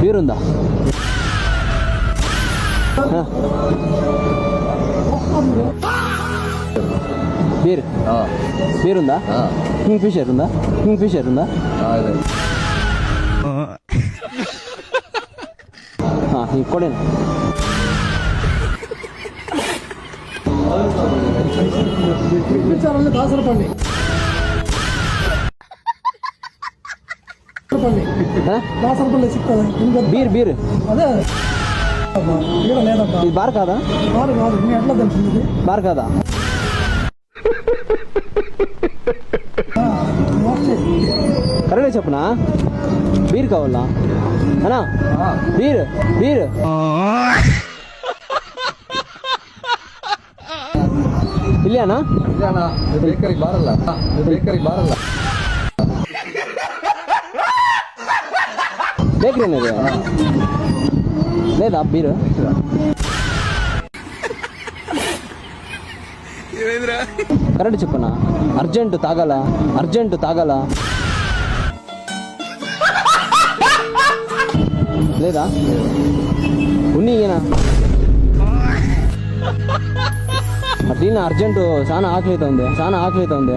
Beer ఉందా? Beer beer ఉందా? King fissure ఉందా? కింగ్ ఫిషర్ ఉందా? కొడేను దాసరపల్లి దాసరపల్లి సిక్తుంది. బీర్ బీర్ అదే లేదబ్బా. ఇది బార్ కాదా? బార్ కాదు. మీ ఎట్లా తెలిసింది? బార్ కాదా? కరెక్ట్గా చెప్పునా? బీర్ కావాలా అన్నా? బీర్ బీర్ ಇಲ್ಲೇನಾ? ಬೇಕರಿ ಬಾರಲ್ಲ, ಬೇಕರಿ ಬಾರಲ್ಲ. ಬೇಕ್ರಿ లేదా బీరు? కరెక్ట్ చెప్పనా? అర్జెంట్ తాగాల, అర్జెంట్ తాగాల లేదా? ఉన్నీనా అట్లా అర్జెంటు. చాలా ఆకలి అవుతుంది, చాలా ఆకలి అవుతుంది.